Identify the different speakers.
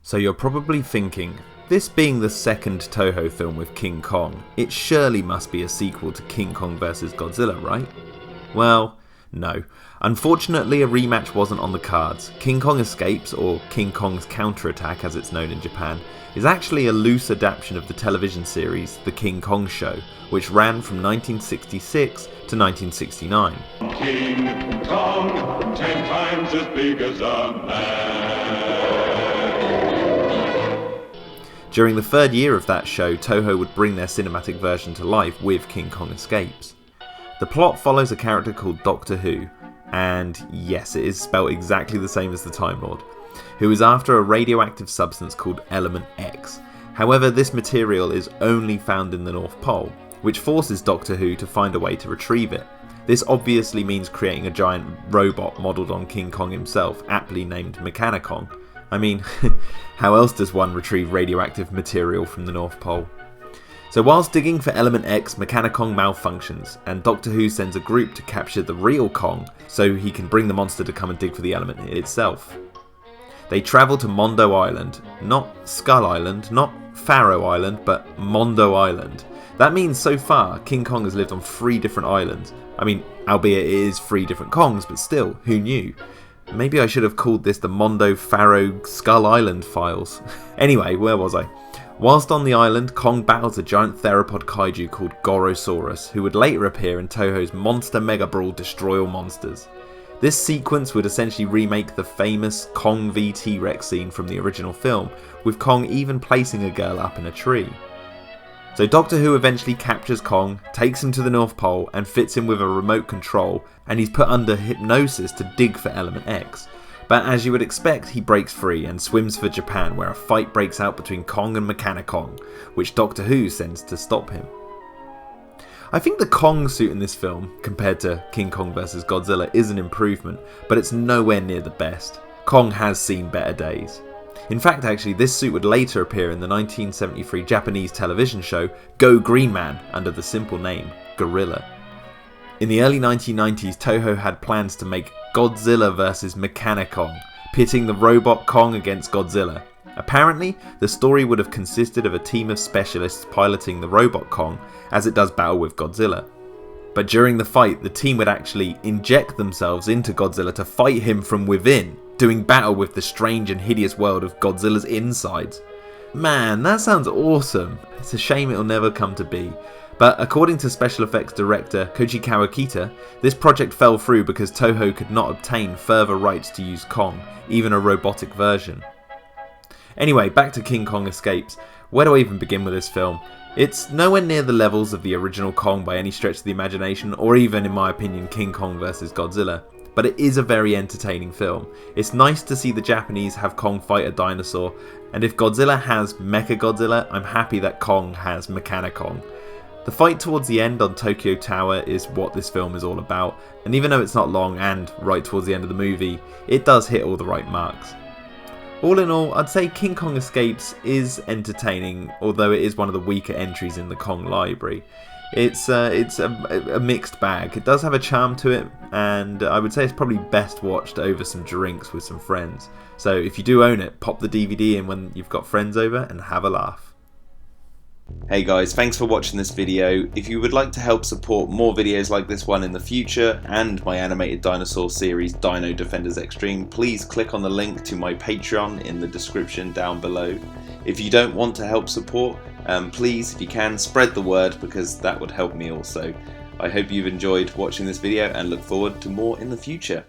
Speaker 1: So you're probably thinking, this being the second Toho film with King Kong, it surely must be a sequel to King Kong vs Godzilla, right? Well, no. Unfortunately, a rematch wasn't on the cards. King Kong Escapes, or King Kong's Counterattack as it's known in Japan, is actually a loose adaptation of the television series The King Kong Show, which ran from 1966 to 1969.
Speaker 2: King Kong, 10 times as big as a man.
Speaker 1: During the third year of that show, Toho would bring their cinematic version to life with King Kong Escapes. The plot follows a character called Doctor Who, and yes, it is spelt exactly the same as the Time Lord, who is after a radioactive substance called Element X. However, this material is only found in the North Pole, which forces Doctor Who to find a way to retrieve it. This obviously means creating a giant robot modelled on King Kong himself, aptly named Mechanicon. I mean, how else does one retrieve radioactive material from the North Pole? So whilst digging for Element X, Mechanicon malfunctions, and Doctor Who sends a group to capture the real Kong so he can bring the monster to come and dig for the element itself. They travel to Mondo Island, not Skull Island, not Faroe Island, but Mondo Island. That means so far, King Kong has lived on 3 different islands. I mean, albeit it is 3 different Kongs, but still, who knew? Maybe I should have called this the Mondo Faroe Skull Island files. Anyway, where was I? Whilst on the island, Kong battles a giant theropod kaiju called Gorosaurus, who would later appear in Toho's Monster Mega Brawl Destroy All Monsters. This sequence would essentially remake the famous Kong v T-Rex scene from the original film, with Kong even placing a girl up in a tree. So Doctor Who eventually captures Kong, takes him to the North Pole and fits him with a remote control, and he's put under hypnosis to dig for Element X. But as you would expect, he breaks free and swims for Japan, where a fight breaks out between Kong and Mechanicon, which Doctor Who sends to stop him. I think the Kong suit in this film, compared to King Kong vs Godzilla, is an improvement, but it's nowhere near the best. Kong has seen better days. In fact, actually, this suit would later appear in the 1973 Japanese television show Go Green Man under the simple name Gorilla. In the early 1990s, Toho had plans to make Godzilla vs Mechanicon, pitting the robot Kong against Godzilla. Apparently, the story would have consisted of a team of specialists piloting the robot Kong as it does battle with Godzilla. But during the fight, the team would actually inject themselves into Godzilla to fight him from within, doing battle with the strange and hideous world of Godzilla's insides. Man, that sounds awesome. It's a shame it'll never come to be. But according to special effects director Koji Kawakita, this project fell through because Toho could not obtain further rights to use Kong, even a robotic version. Anyway, back to King Kong Escapes. Where do I even begin with this film? It's nowhere near the levels of the original Kong by any stretch of the imagination, or even, in my opinion, King Kong vs Godzilla. But it is a very entertaining film. It's nice to see the Japanese have Kong fight a dinosaur, and if Godzilla has Mechagodzilla, I'm happy that Kong has Mechanicon. The fight towards the end on Tokyo Tower is what this film is all about, and even though it's not long and right towards the end of the movie, it does hit all the right marks. All in all, I'd say King Kong Escapes is entertaining, although it is one of the weaker entries in the Kong library. It's a mixed bag. It does have a charm to it, and I would say it's probably best watched over some drinks with some friends. So if you do own it, pop the DVD in when you've got friends over and have a laugh. Hey guys, thanks for watching this video. If you would like to help support more videos like this one in the future and my animated dinosaur series Dino Defenders Extreme, please click on the link to my Patreon in the description down below. If you don't want to help support, please, if you can, spread the word because that would help me also. I hope you've enjoyed watching this video and look forward to more in the future.